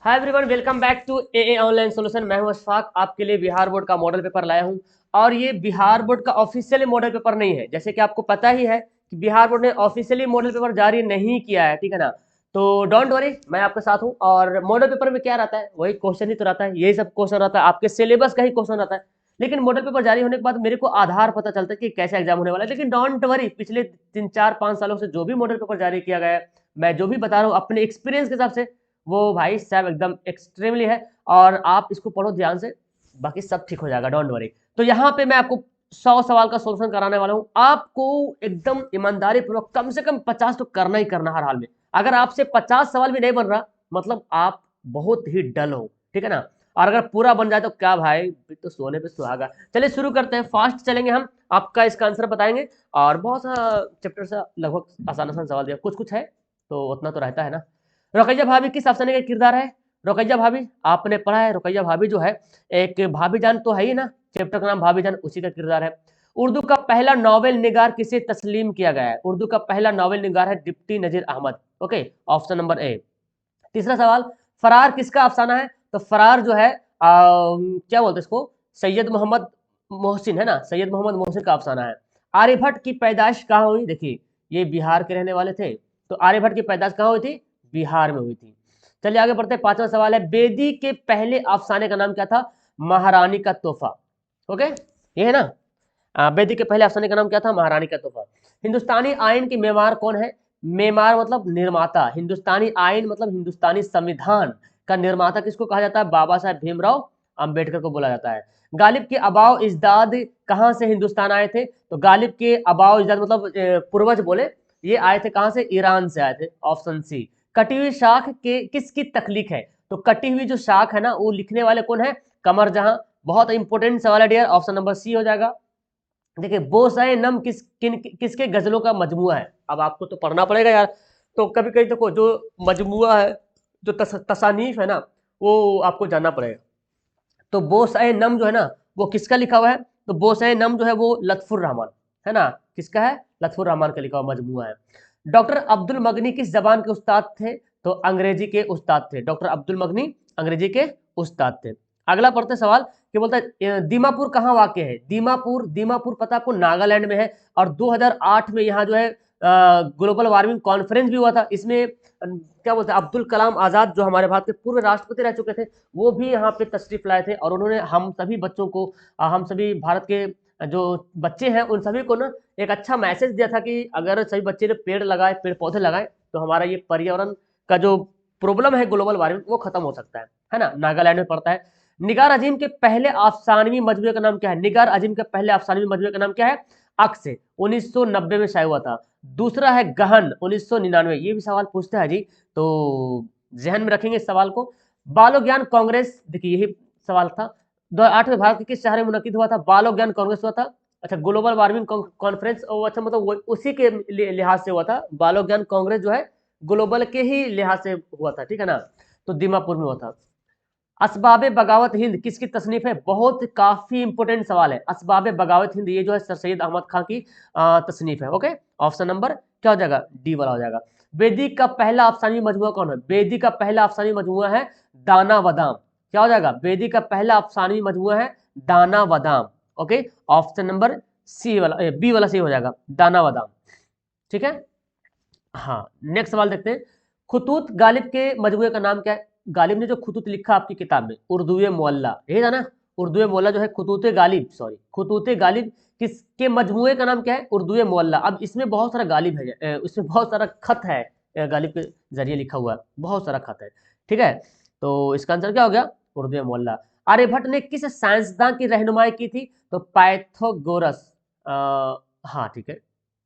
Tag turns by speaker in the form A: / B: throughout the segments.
A: Hi everyone, welcome back to a online solution. मैं हूं अशफाक, आपके लिए बिहार बोर्ड का मॉडल पेपर लाया हूं। और ये बिहार बोर्ड का ऑफिशियली मॉडल पेपर नहीं है, जैसे कि आपको पता ही है कि बिहार बोर्ड ने ऑफिशियली मॉडल पेपर जारी नहीं किया है, ठीक है ना। तो डोंट वरी, मैं आपके साथ हूं। और मॉडल पेपर में क्या रहता है, वही क्वेश्चन ही तो रहता है, यही सब क्वेश्चन रहता है, आपके सिलेबस का ही क्वेश्चन रहता है। लेकिन मॉडल पेपर जारी होने के बाद मेरे को आधार पता चलता है कि कैसा एग्जाम होने वाला है। लेकिन डोंट वरी, पिछले 3 4 5 सालों से जो भी मॉडल पेपर जारी किया गया है, मैं जो भी बता रहा हूँ अपने एक्सपीरियंस के हिसाब से, वो भाई साहब एकदम एक्सट्रीमली है। और आप इसको पढ़ो ध्यान से, बाकी सब ठीक हो जाएगा, डोंट वरी। तो यहाँ पे मैं आपको 100 सवाल का सोल्यूशन कराने वाला हूँ। आपको एकदम ईमानदारी पूर्वक कम से कम 50 तो करना ही करना हर हाल में। अगर आपसे 50 सवाल भी नहीं बन रहा, मतलब आप बहुत ही डल हो, ठीक है ना। और अगर पूरा बन जाए तो क्या भाई, तो सोने पे सुहागा। चलिए शुरू करते हैं, फास्ट चलेंगे हम, आपका इसका आंसर बताएंगे। और बहुत सा चैप्टर से लगभग आसान आसान सवाल दिया, कुछ कुछ है तो उतना तो रहता है ना। रुकैया भाभी किस अफसाने का किरदार है? रुकैया भाभी आपने पढ़ा है, रुकैया भाभी जो है एक भाभी जान तो है ही ना, चैप्टर का नाम भाभी जान, उसी का किरदार है। उर्दू का पहला नॉवेल निगार किसे तस्लीम किया गया है? उर्दू का पहला नॉवेल निगार है deputy Nazir Ahmad. Okay, option number A. तीसरा सवाल, फरार किसका अफसाना है? तो फरार जो है क्या बोलते हैं इसको, सैयद मोहम्मद मोहसिन है ना, सैयद मोहम्मद मोहसिन का अफसाना है। आर्यभट्ट की पैदाइश कहाँ हुई? देखिए, ये बिहार के रहने वाले थे, तो आर्यभट्ट की पैदाइश कहाँ हुई थी? बिहार में हुई थी। चलिए आगे बढ़ते हैं, पांचवा सवाल है, बेदी के पहले अफसाने का नाम क्या था? महारानी का तोहफा। ओके, ये है ना। बेदी के पहले अफसाने का नाम क्या था? महारानी का तोहफा। हिंदुस्तानी आइन की मेमार कौन है? मेमार मतलब निर्माता, हिंदुस्तानी आइन मतलब हिंदुस्तानी संविधान का निर्माता किसको कहा जाता है? बाबा साहेब भीमराव अंबेडकर को बोला जाता है। गालिब के अबाव इजदाद कहाँ से हिंदुस्तान आए थे? तो गालिब के अबाव इजदाद मतलब पूर्वज बोले, ये आए थे कहाँ से? ईरान से आए थे, ऑप्शन सी। कटी हुई शाख के किसकी तख्लीक है? तो कटी हुई जो शाख है ना, वो लिखने वाले कौन है? कमर जहां। बहुत इंपॉर्टेंट सवाल है डियर, ऑप्शन नंबर सी हो जाएगा। देखिए, बोसाए नम किसके गजलों का मजमुआ है? अब आपको तो पढ़ना पड़ेगा यार। तो कभी कभी देखो, जो मजमुआ है, जो तसानीफ है ना, वो आपको जानना पड़ेगा। तो बोसाए नम जो है ना, वो किसका लिखा हुआ है? तो बोसाए नम जो है वो लत्फुर रहमान है ना, किसका है? लत्फुर रहमान का लिखा हुआ मजमुआ है। डॉक्टर अब्दुल मगनी किस जबान के उस्ताद थे? तो अंग्रेजी के उस्ताद थे, डॉक्टर अब्दुल मगनी अंग्रेजी के उस्ताद थे। अगला पढ़ते सवाल, क्या बोलता है, दीमापुर कहाँ वाक़ है? दीमापुर, दीमापुर पता आपको नागालैंड में है। और 2008 में यहाँ जो है ग्लोबल वार्मिंग कॉन्फ्रेंस भी हुआ था। इसमें क्या बोलते हैं, अब्दुल कलाम आज़ाद जो हमारे भारत के पूर्व राष्ट्रपति रह चुके थे, वो भी यहाँ पे तशरीफ लाए थे। और उन्होंने हम सभी बच्चों को, हम सभी भारत के जो बच्चे हैं उन सभी को ना एक अच्छा मैसेज दिया था कि अगर सभी बच्चे ने पेड़ लगाए, पेड़ पौधे लगाए, तो हमारा ये पर्यावरण का जो प्रॉब्लम है ग्लोबल वार्मिंग, वो खत्म हो सकता है ना। नागालैंड में पड़ता है। निगार अजीम के पहले अफसानवी मजमूए का नाम क्या है? निगार अजीम के पहले अफसानवी मजमूए का नाम क्या है? अक्स, 1990 में शाया हुआ था। दूसरा है गहन, 1999। ये भी सवाल पूछता है जी, तो जहन में रखेंगे इस सवाल को। बालो ज्ञान कांग्रेस, देखिए यही सवाल था, 2008 में भारत के किस शहर में मुनक्किद हुआ था? बालो ज्ञान कांग्रेस हुआ था। अच्छा, ग्लोबल वार्मिंग कॉन्फ्रेंस, अच्छा मतलब उसी के लिहाज से हुआ था। बालो ज्ञान कांग्रेस जो है ग्लोबल के ही लिहाज से हुआ था, ठीक है ना। तो दीमापुर में हुआ था। असबाब बगावत हिंद किसकी तसनीफ है? बहुत काफी इंपोर्टेंट सवाल है। असबाब बगावत हिंद ये जो है सर सैयद अहमद खान की तसनीफ है। ओके, ऑप्शन नंबर क्या हो जाएगा? डी वाला हो जाएगा। वेदी का पहला अफसानी मजमुआ कौन है? वेदी का पहला अफसानी मजमुआ है दाना वदाम। क्या हो जाएगा? वेदी का पहला अफसानी मजमुआ है दाना वदाम। ओके, ऑप्शन नंबर सी वाला, बी वाला सी हो जाएगा, दाना वदाम। ठीक है, हाँ। नेक्स्ट सवाल देखते हैं, खुतूत गालिब के मजमूए का नाम क्या है? गालिब ने जो खुतूत लिखा आपकी किताब में, उर्दू मोअल्ला, यही था ना। उर्दू मोअल्ला जो है खुतूत गालिब, सॉरी खुतूत गालिब किसके मजमूए का नाम क्या है? उर्दू मोअल्ला। अब इसमें बहुत सारा गालिब है, इसमें बहुत सारा खत है, गालिब के जरिए लिखा हुआ है, बहुत सारा खत है। ठीक है, तो इसका आंसर क्या हो गया? उर्दू मोअल्ला। आर्यभट्ट ने किस साइंसदान की रहनुमाई की थी? तो पाइथागोरस। हाँ ठीक है,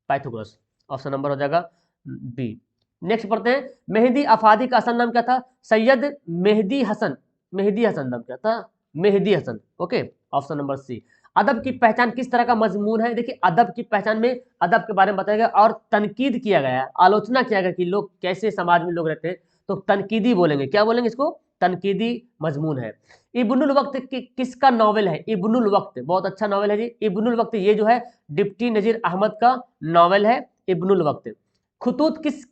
A: पाइथागोरस, ऑप्शन नंबर हो जाएगा बी। नेक्स्ट पढ़ते हैं, मेहदी अफादी का असल नाम क्या था? सैयद मेहदी हसन। मेहदी हसन नाम क्या था? Mehdi Hasan. Okay, option number C. अदब की पहचान किस तरह का मजमून है? देखिए, अदब की पहचान में अदब के बारे में बताया गया और तनकीद किया गया है, आलोचना किया गया कि लोग कैसे समाज में लोग रहते हैं, तो तनकीदी बोलेंगे। क्या बोलेंगे इसको? तनकीदी मजमून है। इब्नुल वक्त किसका नॉवेल है? इब्नुल वक्त बहुत अच्छा नॉवेल है जी। इब्नुल वक्त ये जो है डिप्टी नजीर अहमद का नॉवेल है, इब्नुल वक्त। खुतूत किस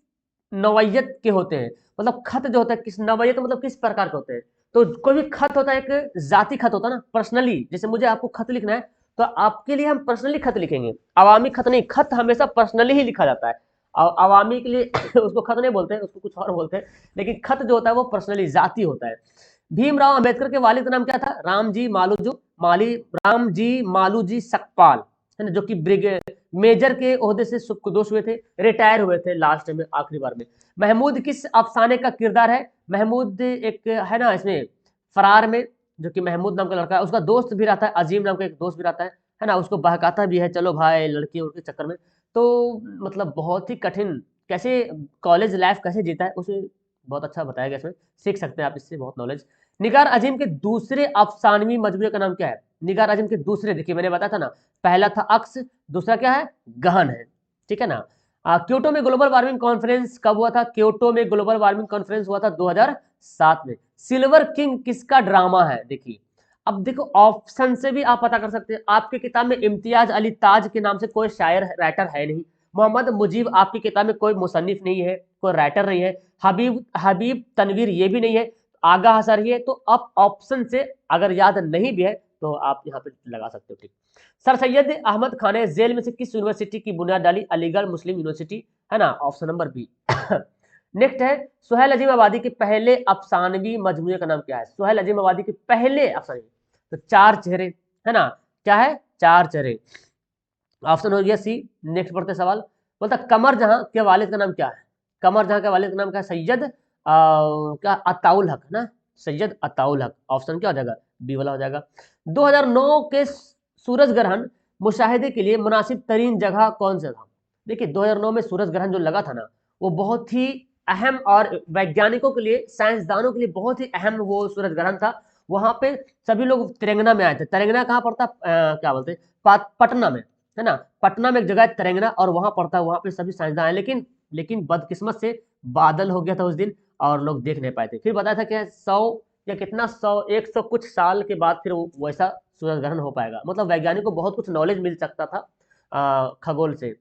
A: नौयत के होते हैं, मतलब खत जो होता है किस नौयत मतलब किस प्रकार के होते हैं। तो कोई भी खत होता है, एक जाति खत होता है ना, पर्सनली, जैसे मुझे आपको खत लिखना है तो आपके लिए हम पर्सनली खत लिखेंगे, अवामी खत नहीं, खत हमेशा पर्सनली ही लिखा जाता है। अवामी के लिए उसको खत नहीं बोलते हैं, उसको कुछ और बोलते हैं, लेकिन खत जो होता है वो पर्सनली जाति होता है। भीमराव अंबेडकर के वालिद का नाम क्या था? राम जी मालूजी सकपाल, है ना, जो कि मेजर के ओहदे से सुखदोष हुए थे, रिटायर हुए थे लास्ट में, आखिरी बार में। महमूद किस अफसाने का किरदार है? महमूद एक है ना इसमें फरार में, जो कि महमूद नाम का लड़का है, उसका दोस्त भी रहता है, अजीम नाम का एक दोस्त भी रहता है ना, उसको बहकाता भी है, चलो भाई लड़की उड़की चक्कर में। तो मतलब बहुत ही कठिन, कैसे कॉलेज लाइफ कैसे जीता है उसे बहुत अच्छा बताया गया इसमें, सीख सकते हैं आप इससे बहुत नॉलेज। निगार अजीम के दूसरे अफसानवी मजमूए का नाम क्या है? निगार आजम के दूसरे, देखिए मैंने बताया था ना, पहला था अक्स, दूसरा क्या है? गहन है, ठीक है ना। क्योटो में ग्लोबल वार्मिंग कॉन्फ्रेंस कब हुआ था? क्योटो में ग्लोबल वार्मिंग कॉन्फ्रेंस हुआ था 2007 में। सिल्वर किंग किसका ड्रामा है? देखिए अब देखो ऑप्शन से भी आप पता कर सकते हैं, आपकी किताब में इम्तियाज अली ताज के नाम से कोई शायर राइटर है नहीं, मोहम्मद मुजीब आपकी किताब में कोई मुसन्निफ नहीं है, कोई राइटर नहीं है, हबीब हबीब तनवीर ये भी नहीं है, आगा हसर ही है। तो आप ऑप्शन से अगर याद नहीं भी है तो आप यहाँ पे लगा सकते हो, ठीक। सर सैयद अहमद खान ने जेल में से किस यूनिवर्सिटी की बुनियाद डाली? अलीगढ़ मुस्लिम यूनिवर्सिटी, है ना, ऑप्शन नंबर बी। नेक्स्ट है सुहेल अजीम आबादी के पहले अफसानवी मजमूए का नाम क्या है? सुहेल अजीम आबादी के पहले अफसानवी, तो चार चेहरे, है ना, क्या है? चार चेहरे, ऑप्शन हो गया सी। नेक्स्ट पढ़ते सवाल, बोलता कमर जहां के वालिद का नाम क्या है? कमर जहां के वालिद का नाम क्या है? सैयद क्या अताउल हक ना, सैयद अताउल हक, ऑप्शन क्या हो जाएगा? बी वाला हो जाएगा। 2009 के सूरज ग्रहण मुशाहिदे के लिए मुनासिब तरीन जगह कौन सा था? देखिए 2009 में सूरज ग्रहण जो लगा था ना, वो बहुत ही अहम और वैज्ञानिकों के लिए, साइंसदानों के लिए बहुत ही अहम वो सूरज ग्रहण था। वहां पे सभी लोग तेलंगाना में आए थे। तेलंगाना कहाँ पड़ता? क्या बोलते हैं, पटना में, है ना, पटना में एक जगह है तेलंगाना, और वहां पड़ता है, वहां पे सभी साइंसदान हैं, लेकिन बदकिस्मत से बादल हो गया था उस दिन और लोग देख नहीं पाए थे। फिर बताया था कि 100 या कितना 100 कुछ साल के बाद फिर वैसा सूरज ग्रहण हो पाएगा। मतलब वैज्ञानिक को बहुत कुछ नॉलेज मिल सकता था खगोल से।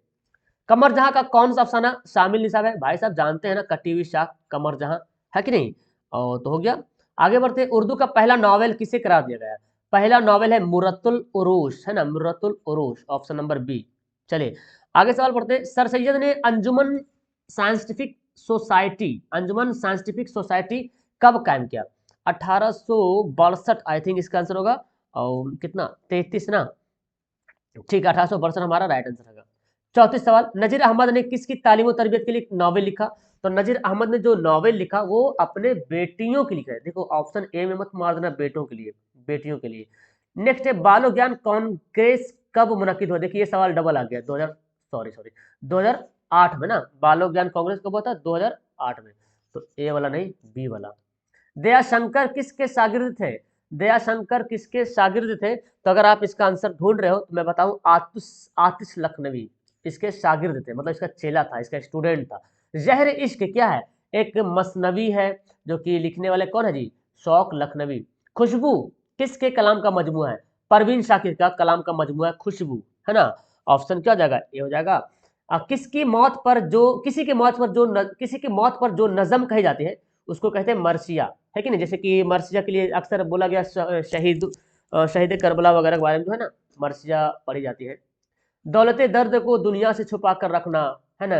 A: कमर जहां का कौन सा अफसाना शामिल निसाब है? भाई साहब जानते हैं ना, कटी हुई शाख, कमर जहां, है कि नहीं? और तो हो गया। आगे बढ़ते, उर्दू का पहला नॉवेल किसे करार दिया गया? पहला नॉवेल है मुरत्तुल उरूश, है ना, मुरत्तुल उरूश, ऑप्शन नंबर बी। चलिए आगे सवाल पढ़ते, सर सैयद ने अंजुमन साइंटिफिक सोसाइटी कब कायम किया? 1862 आई थिंक इसका आंसर होगा, और कितना 33 ना, ठीक है 1862 हमारा राइट आंसर होगा। 34 सवाल, नजीर अहमद ने किसकी तालीम और तरबियत के लिए नॉवेल लिखा? तो नजीर अहमद ने जो नॉवेल लिखा वो अपने बेटियों के लिए लिखा है। देखो ऑप्शन ए में मत मार देना, बेटों के लिए, बेटियों के लिए। नेक्स्ट है बालो ज्ञान कांग्रेस कब मुनक्किद हुआ? देखिए ये सवाल डबल आ गया, 2008 में ना, बालो ज्ञान कांग्रेस कब हुआ था? 2008 में। तो ए वाला नहीं, बी वाला। दयाशंकर किसके शागिर्द थे? दयाशंकर किसके शागिर्द थे? तो अगर आप इसका आंसर ढूंढ रहे हो तो मैं बताऊं, आतिश आतिश लखनवी इसके शागिर्द थे, मतलब इसका चेला था, इसका स्टूडेंट था। जहर इश्क क्या है? एक मसनवी है, जो कि लिखने वाले कौन है जी? शौक लखनवी। खुशबू किसके कलाम का मजमूआ है? परवीन शाकिर का कलाम का मजमूआ है खुशबू, है ना। ऑप्शन क्या हो जाएगा? ए हो जाएगा। किसी की मौत पर जो नज़म कही जाती है उसको कहते हैं मरसिया, है कि नहीं? जैसे कि मरसिया के लिए अक्सर बोला गया शहीद करबला वगैरह के बारे में जो है ना, मरसिया पढ़ी जाती है। दौलते दर्द को दुनिया से छुपा कर रखना, है ना,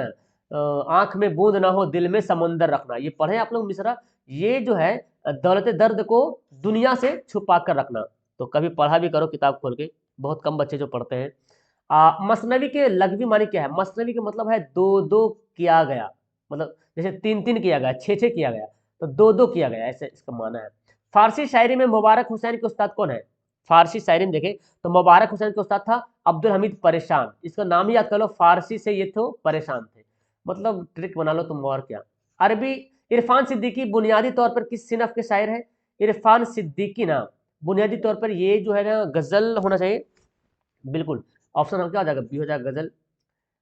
A: आंख में बूंद ना हो दिल में समुंदर रखना, ये पढ़े आप लोग मिश्रा? ये जो है दौलते दर्द को दुनिया से छुपा कर रखना, तो कभी पढ़ा भी करो किताब खोल के, बहुत कम बच्चे जो पढ़ते हैं। मसनवी के लघवी मानी क्या है? मसनवी का मतलब है दो दो किया गया, मतलब जैसे तीन तीन किया गया, छः छः किया गया, तो दो दो किया गया, ऐसे इसका माना है। फारसी शायरी में मुबारक हुसैन के उस्ताद कौन है? फारसी शायरी में देखे तो मुबारक हुसैन के उस्ताद था अब्दुल हमीद परेशान, इसका नाम ही याद कर लो, फारसी से ये तो परेशान थे, मतलब ट्रिक बना लो तुम और क्या। अरबी, इरफान सिद्दीकी बुनियादी तौर पर किस सिनफ के शायर है? इरफान सिद्दीकी ना बुनियादी तौर पर ये जो है ना गजल होना चाहिए, बिल्कुल। ऑप्शन हम क्या हो जाएगा? बी हो जाएगा, गजल।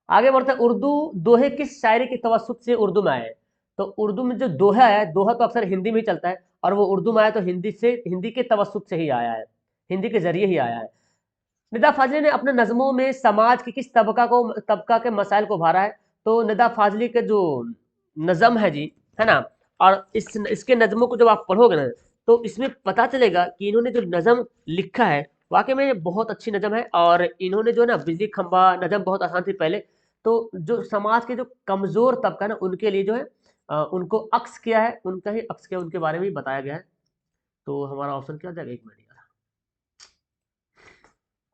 A: आगे बढ़ते हैं, उर्दू दोहे किस शायरी के तवस्सुत से उर्दू में आए हैं? तो उर्दू में जो दोहा है, दोहा तो अक्सर हिंदी में ही चलता है, और वो उर्दू में आया तो हिंदी के तवस्सुत से ही आया है, हिंदी के जरिए ही आया है। निदा फाजली ने अपने नज़मों में समाज की किस तबका के मसाइल को उभारा है? तो निदा फाजली के जो नज़म है जी, है ना, और इसके नज़मों को जब आप पढ़ोगे ना तो इसमें पता चलेगा कि इन्होंने जो नज़म लिखा है वाकई में बहुत अच्छी नज़म है। और इन्होंने जो है ना बिजली खंभा नज़म बहुत आसान थी पहले, तो जो समाज के जो कमज़ोर तबका है ना उनके लिए जो है उनको अक्स किया है, उनका ही अक्स किया, उनके बारे में ही बताया गया है। तो हमारा ऑप्शन क्या हो जाएगा, 1 मिनट यार,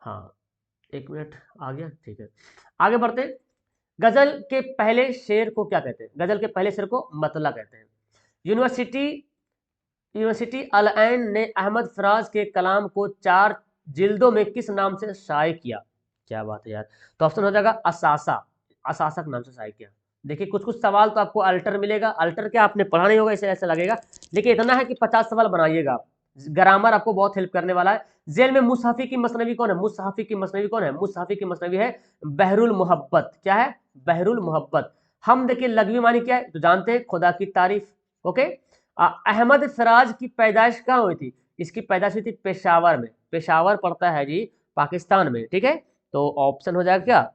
A: हाँ 1 मिनट आ गया, ठीक है। आगे बढ़ते हैं। गजल के पहले शेर को क्या कहते हैं? गजल के पहले शेर को मतला कहते हैं। यूनिवर्सिटी यूनिवर्सिटी अल ऐन ने अहमद फराज के कलाम को 4 जिल्दों में किस नाम से शाये किया? क्या बात है यार। तो ऑप्शन हो जाएगा असासा, असासा के नाम से शाये किया। देखिए कुछ कुछ सवाल तो आपको अल्टर मिलेगा, अल्टर क्या आपने पढ़ा नहीं होगा इसे ऐसा लगेगा, लेकिन इतना है कि 50 सवाल बनाइएगा आप। ग्रामर आपको बहुत हेल्प करने वाला है। जेल में मुसहफी की मसनवी कौन है? मुसहफी की मसनवी कौन है? मुसहफी की मसनवी है बहरुल मोहब्बत। क्या है? बहरुल मोहब्बत। हम देखिए लघवी मानी क्या है तो जानते हैं, खुदा की तारीफ। ओके। अहमद फराज की पैदाइश कहाँ हुई थी? इसकी पैदाइश हुई थी पेशावर में। पेशावर पड़ता है जी पाकिस्तान में, ठीक है। तो ऑप्शन हो जाएगा क्या,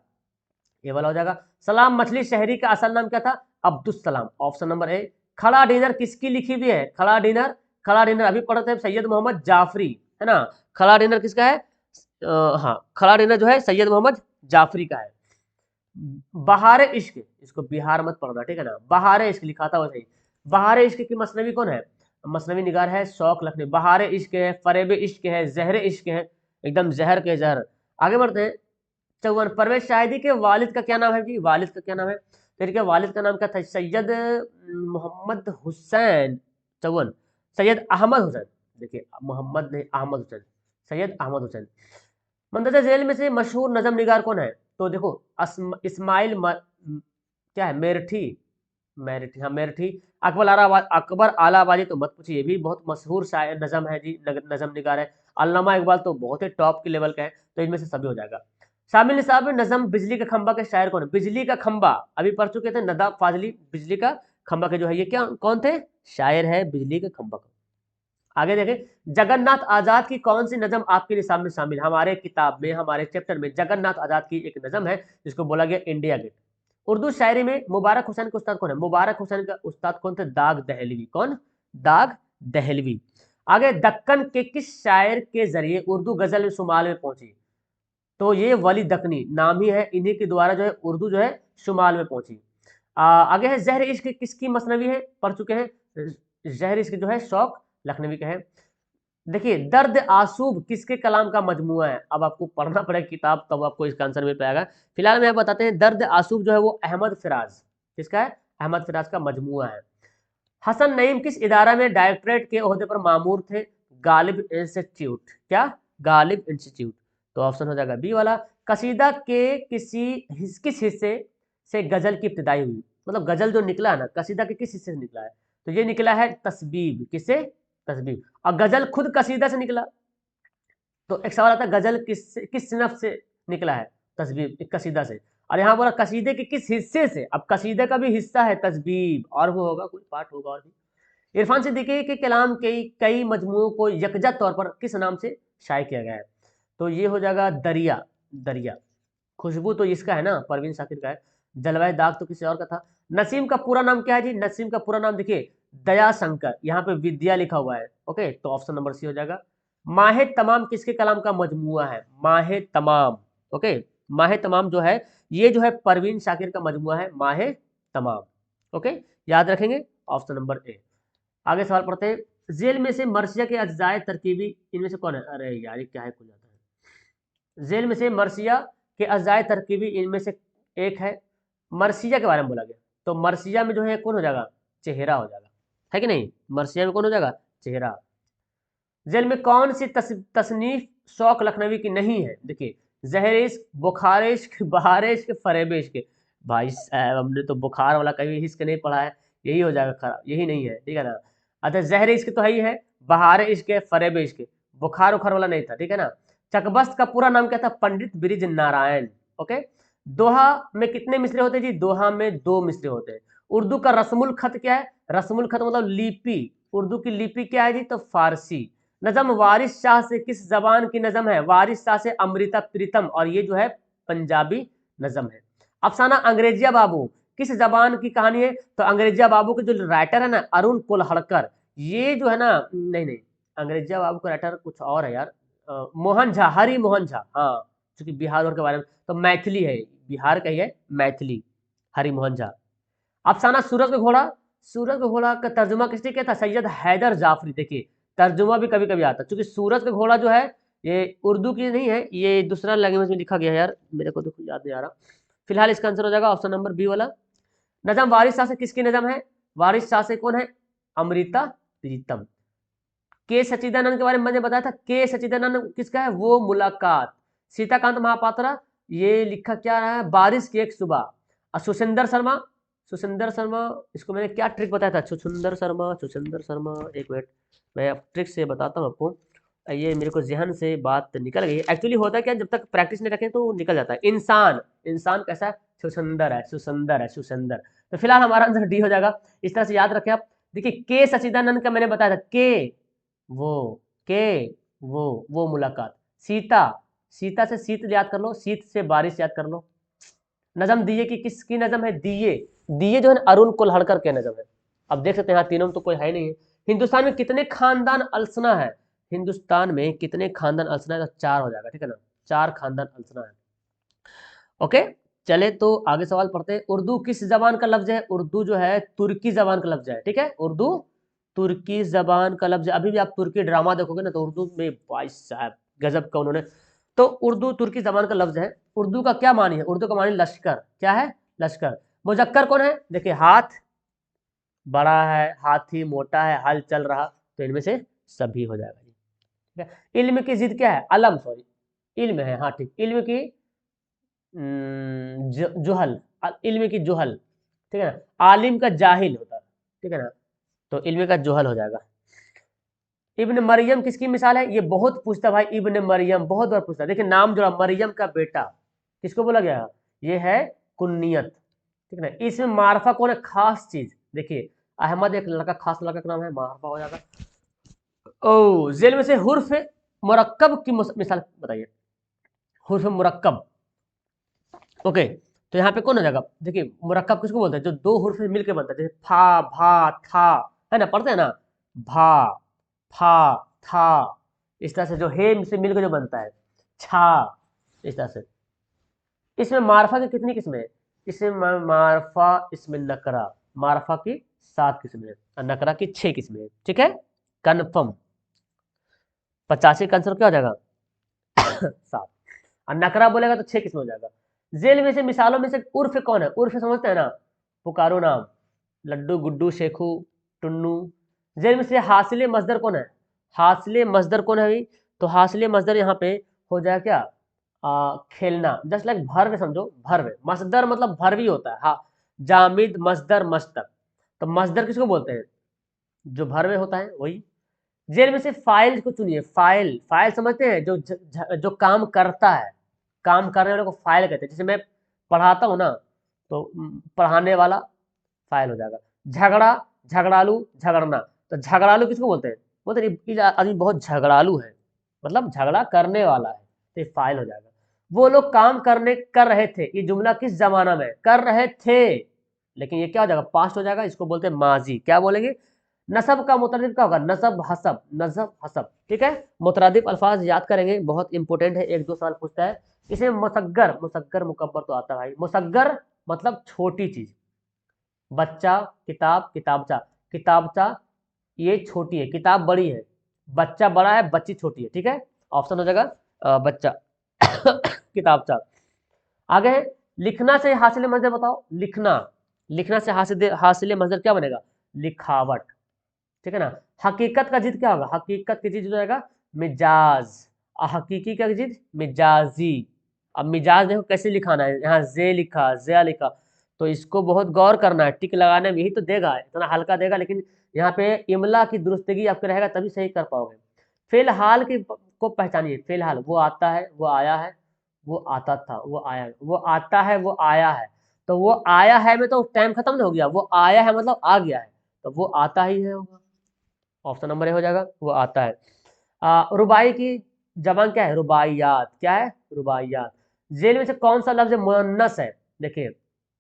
A: ये वाला हो जाएगा। सलाम मछली शहरी का असल नाम क्या था? अब्दुल सलाम, ऑप्शन नंबर ए। खड़ा डिनर किसकी लिखी हुई है? खड़ा डिनर, खड़ा डिनर अभी पढ़ते हैं सैयद मोहम्मद जाफरी, है ना। खड़ा डिनर किसका है? हाँ खड़ा डिनर जो है सैयद मोहम्मद जाफरी का है। बहार इश्क, इसको बिहार मत पढ़ना, ठीक है ना। बहार इश्क लिखा था वैसे ही। बहार इश्क की मसनवी कौन है? मसनवी निगार है शौक लखनी। बहार इश्क है, फरेब इश्क है, जहर इश्क है, एकदम जहर के जहर। आगे बढ़ते हैं। 54 परवेज शाहिदी के वालिद का क्या नाम है जी? वालिद का क्या नाम है? तो इनके वालिद का नाम क्या था? सैयद मोहम्मद हुसैन। 54 सैयद अहमद हुसैन। देखिए मोहम्मद नहीं, अहमद हुसैन, सैयद अहमद हुसैन। मंदरजा झेल में से मशहूर नजम निगार कौन है? तो देखो इस्माइल क्या है, मेरठी, मेरठी, हाँ मेरठी। अकबर आलाबादी तो मत पूछिए, ये भी बहुत मशहूर शायर नजम है जी, नजम निगार है। अल्लामा इकबाल तो बहुत ही टॉप के लेवल का है, तो इनमें से सभी हो जाएगा। शामिल निसाब में नजम बिजली का खंबा के शायर कौन है? बिजली का खंबा अभी पढ़ चुके थे, नदाब फाजली। बिजली का खंबा के जो है ये क्या कौन थे? शायर है बिजली का खंबा का। आगे देखें, जगन्नाथ आजाद की कौन सी नजम आपके निसाब में शामिल? हमारे किताब में, हमारे चैप्टर में जगन्नाथ आजाद की एक नजम है जिसको बोला गया इंडिया गेट। उर्दू शायरी में मुबारक हुसैन के उस्ताद कौन है? मुबारक हुसैन का उस्ताद कौन थे? दाग दहलवी। कौन? दाग दहलवी। आगे, दक्कन के किस शायर के जरिए उर्दू गजल में शुमाल में पहुंची? तो ये वली दक्कनी नाम ही है, इन्हीं के द्वारा जो है उर्दू जो है शुमाल में पहुंची। आगे है जहर इश्क किसकी मसनवी है? पढ़ चुके हैं। जहर इश्क जो है शौक लखनवी का है। देखिए दर्द आसूब किसके कलाम का मजमुआ है? अब आपको पढ़ना पड़ेगा किताब, तब आपको इसका आंसर मिल पाएगा। फिलहाल में बताते हैं, दर्द आसूब जो है वो अहमद फिराज, किसका है? अहमद फिराज का मजमुआ है। हसन नईम किस इदारा में डायरेक्टरेट के ओहदे पर मामूर थे? गालिब इंस्टीट्यूट। क्या? गालिब इंस्टीट्यूट। तो ऑप्शन हो जाएगा बी वाला। कसीदा के किस हिस्से से गजल की इब्तिदाई हुई? मतलब गजल जो निकला है ना, कसीदा के किस हिस्से से निकला है? तो ये निकला है तस्बीब। किससे? तस्बीब। और गजल खुद कसीदा से निकला। तो एक सवाल आता है, गजल किस सिनफ से निकला है? तस्बीब, एक कसीदा से। और यहाँ बोला कसीदे के किस हिस्से से। अब कसीदे का भी हिस्सा है तस्बीब, और वो होगा कोई पार्ट होगा और भी। इरफान सिद्दीकी के कलाम के कई मजमुओं को यकजा तौर पर किस नाम से शाये किया गया है? तो ये हो जाएगा दरिया, दरिया। खुशबू तो इसका है ना, परवीन शाकिर का है। जलवाए दाग तो किसी और का था। नसीम का पूरा नाम क्या है जी? नसीम का पूरा नाम देखिए दया शंकर, यहाँ पे विद्या लिखा हुआ है। ओके, तो ऑप्शन नंबर सी हो जाएगा। माहे तमाम किसके कलाम का मजमुआ है? माहे तमाम। ओके, माहे तमाम जो है ये जो है परवीन शाकिर का मजमुआ है, माहे तमाम। ओके, याद रखेंगे ऑप्शन नंबर ए। आगे सवाल पढ़ते हैं। जेल में से मर्सिया के अज्जाए तरकीबी इनमें से कौन है? अरे यार ये क्या है, खुल जाता है। जेल में से मर्सिया के अज्जाए तरकीबी इनमें से एक है। मर्सिया के बारे में बोला गया, तो मर्सिया में जो है कौन हो जाएगा? चेहरा हो जाएगा, है कि नहीं? मर्सिया में कौन हो जाएगा? चेहरा। जेल में कौन सी तसनीफ शौक लखनवी की नहीं है? देखिए जहर इश्क, बुखार इश्क, बहार इश्क, फरेब इश्क। भाई साहब हमने तो बुखार वाला कभी इश्क नहीं पढ़ा है, यही हो जाएगा खराब, यही नहीं है, ठीक है ना। अच्छा जहर इश्क तो है ही है, बहार इश्क है, फरेब इश्क। बुखार उखार वाला नहीं था, ठीक है ना। चकबस्त का पूरा नाम क्या था? पंडित ब्रिज नारायण। ओके। दोहा में कितने मिसरे होते हैं जी? दोहा में 2 मिसरे होते हैं। उर्दू का रस्मुल खत क्या है? रस्मुल खत मतलब लिपि। उर्दू की लिपि क्या है जी? तो फारसी। नजम वारिस शाह से किस जबान की नजम है? वारिस शाह से अमृता प्रीतम, और ये जो है पंजाबी नजम है। अफसाना अंग्रेजिया बाबू किस जबान की कहानी है? तो अंग्रेजिया बाबू के जो राइटर है ना अरुण कोल्हड़कर, ये जो है ना, नहीं नहीं, अंग्रेजिया बाबू का राइटर कुछ और है यार, मोहन झा, हरि मोहन झा, हाँ, क्योंकि बिहार और के बारे में, तो मैथिली है, बिहार का ही है, मैथिली, हरि मोहन झा। अफसाना सूरज का घोड़ा, सूरज का घोड़ा का तर्जुमा किसने किया था? सैयद हैदर जाफरी। देखिए तर्जुमा भी कभी कभी आता है, क्योंकि सूरज का घोड़ा जो है ये उर्दू की नहीं है, ये दूसरा लैंग्वेज में लिखा गया है यार, मेरे को तो याद नहीं आ रहा। फिलहाल इसका आंसर हो जाएगा ऑप्शन नंबर बी वाला। नजम वारिस शाह से किसकी नजम है? वारिस शाह से कौन है? अमृता प्रीतम। के सच्चिदानंद के बारे में मैंने बताया था, के सच्चिदानंद किसका है? वो मुलाकात। सीताकांत महापात्रा, ये लिखा क्या रहा है? बारिश की एक सुबह। और सुशिंदर शर्मा, सुशिंदर शर्मा, इसको मैंने क्या ट्रिक बताया था? सुशिंदर शर्मा, सुशिंदर शर्मा, एक मिनट मैं ट्रिक से बताता हूँ आपको, ये मेरे को जहन से बात निकल गई। एक्चुअली होता है क्या, जब तक प्रैक्टिस नहीं रखें तो निकल जाता है। इंसान, इंसान कैसा है? सुंदर है, सुंदर है, सुंदर। तो फिलहाल हमारा आंसर डी हो जाएगा। इस तरह से याद रखें आप। देखिए के सच्चिदानंद का मैंने बताया था, के वो, के वो मुलाकात। सीता, सीता से शीत याद कर लो, शीत से बारिश याद कर लो। नजम दिए की किसकी नजम है? दिए, दिए जो है ना अरुण कोल्हड़कर के नजम है। अब देख सकते हैं यहाँ तीनों में तो कोई है नहीं है। हिंदुस्तान में कितने खानदान अल्सना है? हिंदुस्तान में कितने खानदान अल्सना है? तो 4 हो जाएगा, ठीक है ना, 4 खानदान अल्सना है। ओके, चले तो आगे सवाल पढ़ते हैं। उर्दू किस जबान का लफ्ज है? उर्दू जो है तुर्की जबान का लफ्ज है, ठीक है, उर्दू तुर्की जबान का लफ्ज है। अभी भी आप तुर्की ड्रामा देखोगे ना तो उर्दू में भाई साहब गजब का उन्होंने, तो उर्दू तुर्की जबान का लफ्ज है। उर्दू का क्या मानी है? उर्दू का मानी लश्कर, क्या है? लश्कर। मुजक्कर कौन है? देखिए हाथ बड़ा है, हाथी मोटा है, हल चल रहा, तो इनमें से सभी हो जाएगा जी, ठीक है। इल्म की जिद क्या है? अलम, सॉरी, इल्म है, हाँ ठीक, इल्म की जुहल, इल्म की जुहल, ठीक है ना। आलिम का जाहिल होता है, ठीक है ना, तो इल्म का जुहल हो जाएगा। इब्न मरियम किसकी मिसाल है? ये बहुत पूछता भाई, इब्न मरियम बहुत बार पूछता। देखिए नाम जोड़ा, मरियम का बेटा, किसको बोला गया? ये है कुन्नियत, ठीक है ना। इसमें मारफा कौन है? खास चीज। देखिए अहमद एक लड़का, खास लड़का का नाम है, मारफा हो जाएगा। ओ जेल में से हुर्फ मुरक्कब की मिसाल बताइए, हुर्फ मुरक्कब। ओके, तो यहाँ पे कौन हो जाएगा? देखिए मुरक्कब किसको बोलते हैं? जो 2 हुर्फ से मिलकर बनता है, जैसे फा, भा, था, है ना, पढ़ते हैं ना, भा, फा, था, इस तरह से जो हे से मिलकर जो बनता है, छा, इस तरह से। इसमें मारफा की कितनी किस्में हैं? इसमें मारफा, इसमें नकरा, मारफा की 7 किस्में हैं और नकरा की 6 किस्में हैं, ठीक है, कन्फर्म। 85 का आंसर क्या हो जाएगा? 7। और नकरा बोलेगा तो 6 किस्में हो जाएगा। जेल में से मिसालों में से उर्फ कौन है? उर्फ समझते हैं ना, पुकारो नाम, लड्डू गुड्डू शेखू टुन्नू। जेल में से हासिले मजदर कौन है? हासिले मजदर कौन है भाई? तो हासिले मजदर यहाँ पे हो जाएगा क्या? खेलना, जस्ट लाइक भर्व समझो, भर्व। मसदर मतलब भर्व ही होता है, हाँ, जामिद मसदर मस्तक। तो मसदर किसको बोलते हैं? जो भर्व होता है वही। जेल में से फाइल को चुनिए। फाइल, फाइल समझते हैं, जो काम करता है, काम करने वाले को फाइल कहते हैं। जैसे मैं पढ़ाता हूँ ना, तो पढ़ाने वाला फाइल हो जाएगा। झगड़ा, झगड़ालू, झगड़ना, तो झगड़ालू किसको बोलते हैं? बोलते हैं ये आदमी बहुत झगड़ालू है, मतलब झगड़ा करने वाला है, तो ये फाइल हो जाएगा। वो लोग काम कर रहे थे, ये जुमला किस जमाना में? कर रहे थे, लेकिन ये क्या हो जाएगा? पास्ट हो जाएगा, इसको बोलते हैं माजी। क्या बोलेंगे? नसब का मुतरदिफ क्या होगा? नसब हसब, नसब हसब, ठीक है। मुतरदिफ अल्फाज याद करेंगे, बहुत इंपॉर्टेंट है, 1-2 सवाल पूछता है। इसे मुसग्गर, मुसग्गर मुकब्बर तो आता है भाई। मुसग्गर मतलब छोटी चीज। बच्चा, किताब, किताबचा, किताबचा ये छोटी है, किताब बड़ी है, बच्चा बड़ा है, बच्ची छोटी है, ठीक है। ऑप्शन हो जाएगा बच्चा किताबचा। आगे है लिखना से हासिल मजदर बताओ। लिखना, लिखना से हासिल मजदर क्या बनेगा? लिखावट, ठीक है ना। हकीकत का जिद क्या होगा? हकीकत की जिद हो जाएगा मिजाज, और हकीकी का जिद मिजाजी। अब मिजाज देखो कैसे लिखाना है, यहाँ जे लिखा, जया लिखा, तो इसको बहुत गौर करना है, टिक लगाने में, यही तो देगा, इतना हल्का देगा, लेकिन यहाँ पे इमला की दुरुस्तगी आपके रहेगा तभी सही कर पाओगे। फिलहाल की को पहचानिए। फिलहाल वो आता है, वो आया है, वो आता था, वो आया, वो आता है, वो आया है, तो वो आया है में तो टाइम खत्म नहीं हो गया, वो आया है मतलब आ गया है, तो वो आता ही है होगा। ऑप्शन नंबर ए हो जाएगा, वो आता है। रुबाई की जबान क्या है? रुबाइयात, क्या है? रुबाइयात। जेल में से कौन सा लफ्ज मुअन्नस है? देखिए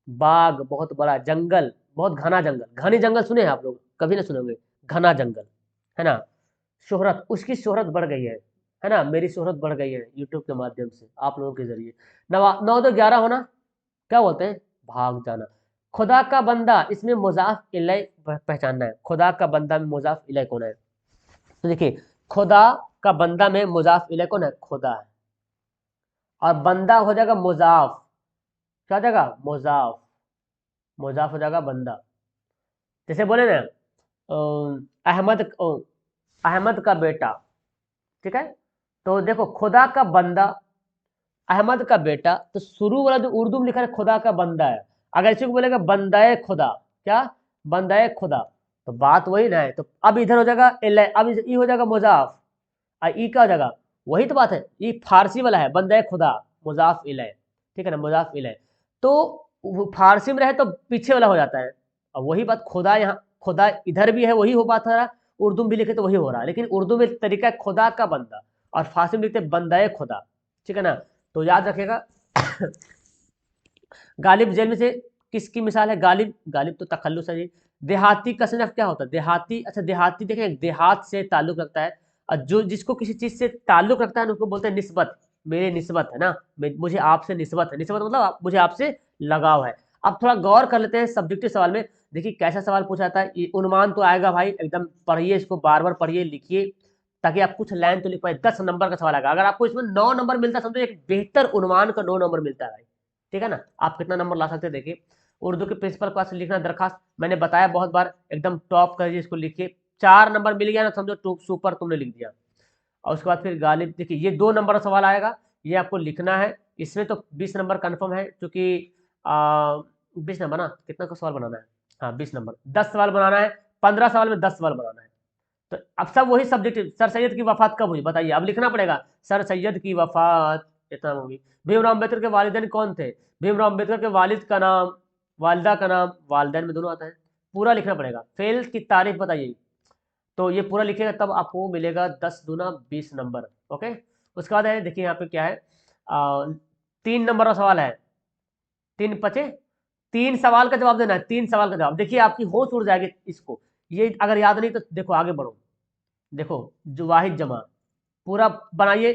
A: बाग बहुत बड़ा, जंगल बहुत घना जंगल, घने जंगल सुने हैं आप लोग, कभी ना सुने होंगे, घना जंगल, है ना। शोहरत, उसकी शोहरत बढ़ गई है ना, मेरी शोहरत बढ़ गई है यूट्यूब के माध्यम से, आप लोगों के जरिए। नवा 9 2 11 होना, क्या बोलते हैं, भाग जाना। खुदा का बंदा, इसमें मुजाफ इलैह पहचानना है, खुदा का बंदा में मुजाफ इलैह कौन है। तो देखिए, खुदा का बंदा में मुजाफ इलैह कौन है, खुदा है, और बंदा हो जाएगा मुजाफ, क्या हो जाएगा, मुजाफ, मुजाफ हो जाएगा बंदा। जैसे बोले ना अहमद, अहमद का बेटा, ठीक है। तो देखो खुदा का बंदा, अहमद का बेटा, तो शुरू वाला जो उर्दू में लिखा है खुदा का बंदा है, अगर इसी को बोलेगा बंदाए खुदा, क्या, बंदाए खुदा, तो बात वही ना है। तो अब इधर हो जाएगा इलै, अब ई हो जाएगा मुजाफ, और ई का हो जाएगा, वही तो बात है, ये फारसी वाला है बंदाए खुदा, मुजाफ इलै, ठीक है ना, मुजाफ इलै। तो फारसी में रहे तो पीछे वाला हो जाता है, और वही बात खुदा, यहाँ खुदा इधर भी है, वही हो बात हो रहा, उर्दू में भी लिखे तो वही हो रहा है, लेकिन उर्दू में तरीका है खुदा का बंदा, और फारसी में लिखते हैं बंदाए खुदा, ठीक है ना। तो याद रखिएगा। गालिब जेल में से किसकी मिसाल है, गालिब, गालिब तो तखल्लुस है जी। देहाती का सिर्फ क्या होता है, देहाती, अच्छा देहाती देखें, देहात से ताल्लुक रखता है, और जो जिसको किसी चीज से ताल्लुक रखता है उसको बोलते हैं निस्बत, मेरे निस्बत है ना, मुझे आपसे निस्बत है, निस्बत मतलब मुझे आपसे लगाव है। अब थोड़ा गौर कर लेते हैं सब्जेक्टिव सवाल में, देखिए कैसा सवाल पूछा जाता है, ये उन्मान तो आएगा भाई, एकदम पढ़िए इसको, बार बार पढ़िए लिखिए, ताकि आप कुछ लाइन तो लिख पाए। 10 नंबर का सवाल आएगा, अगर आपको इसमें 9 नंबर मिलता है, समझो एक बेहतर उन्मान का 9 नंबर मिलता है भाई, ठीक है ना। आप कितना नंबर ला सकते हैं देखिए। उर्दू के प्रिंसिपल क्लास से लिखना दरखास्त, मैंने बताया बहुत बार, एकदम टॉप करिए इसको, लिखिए 4 नंबर मिल गया ना, समझो टॉप सुपर तुमने लिख दिया। और उसके बाद फिर गालिब, देखिए ये 2 नंबर का सवाल आएगा, ये आपको लिखना है, इसमें तो 20 नंबर कन्फर्म है, क्योंकि 20 नंबर ना, कितना का सवाल बनाना है, हाँ 20 नंबर, 10 सवाल बनाना है, 15 सवाल में 10 सवाल बनाना है। तो अब सब वही सब्जेक्ट, सर सैयद की वफात कब हुई बताइए, अब लिखना पड़ेगा, सर सैयद की वफात इतना होगी। भीमराव अम्बेडकर के वालिदैन कौन थे, भीमराव अम्बेडकर के वालिद का नाम, वालिदा का नाम, वालिदैन में दोनों आता है, पूरा लिखना पड़ेगा। फेल की तारीफ बताइए, तो ये पूरा लिखेगा तब आपको मिलेगा 10 दूना 20 नंबर, ओके। उसके बाद है, देखिए यहाँ पे क्या है, 3 नंबर का सवाल है, 3 बचे, 3 सवाल का जवाब देना है, 3 सवाल का जवाब, देखिए आपकी होश उड़ जाएगी इसको, ये अगर याद नहीं तो देखो आगे बढ़ो, देखो जो वाहिद जमा पूरा बनाइए,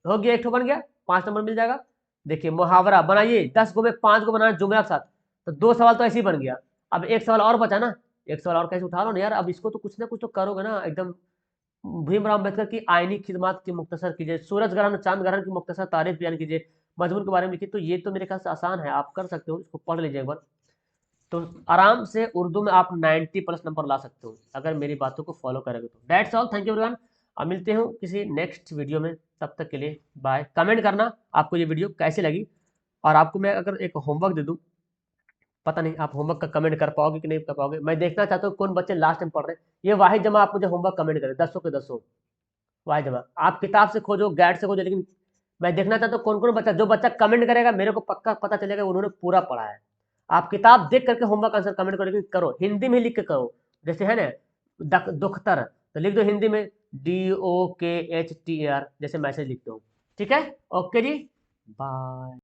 A: हो गया, एक ठो बन गया, 5 नंबर मिल जाएगा। देखिए मुहावरा बनाइए, 10 को में 5 को बनाना जुमला के साथ, तो 2 सवाल तो ऐसे ही बन गया। अब एक सवाल और बचा ना, एक सवाल और कैसे उठा लो ना यार, अब इसको तो कुछ ना कुछ तो करोगे ना एकदम। भीमराव अम्बेडकर की आईनी खिदमत की मुख्तसर कीजिए, सूरज ग्रहण चांद ग्रहण की मुख्तसर तारीफ बयान कीजिए, मजमून के बारे में लिखिए। तो ये तो मेरे ख्याल से आसान है, आप कर सकते हो, इसको पढ़ लीजिए एक बार, तो आराम से उर्दू में आप 90 प्लस नंबर ला सकते हो, अगर मेरी बातों को फॉलो करोगे तो। That's all, thank you everyone. अब मिलते हैं किसी नेक्स्ट वीडियो में, तब तक के लिए बाय। कमेंट करना आपको ये वीडियो कैसी लगी, और आपको मैं अगर एक होमवर्क दे दूं, पता नहीं आप होमवर्क का कमेंट कर पाओगे कि नहीं कर पाओगे, मैं देखना चाहता हूँ कौन बच्चे लास्ट टाइम पढ़ रहे हैं। ये वाहिद जमा, आप मुझे होमवर्क कमेंट करें, 10 के 10 वाहिद जमा, आप किताब से खोजो, गाइड से खोजो, लेकिन मैं देखना चाहता हूँ कौन कौन बच्चा, जो बच्चा कमेंट करेगा मेरे को पक्का पता चलेगा उन्होंने पूरा पढ़ा है। आप किताब देख करके होमवर्क आंसर कमेंट करो, लेकिन करो हिंदी में लिख के करो, जैसे है ना दुख्तर, तो लिख दो हिंदी में DOKHTAR, जैसे मैसेज लिखते हो, ठीक है, ओके जी, बाय।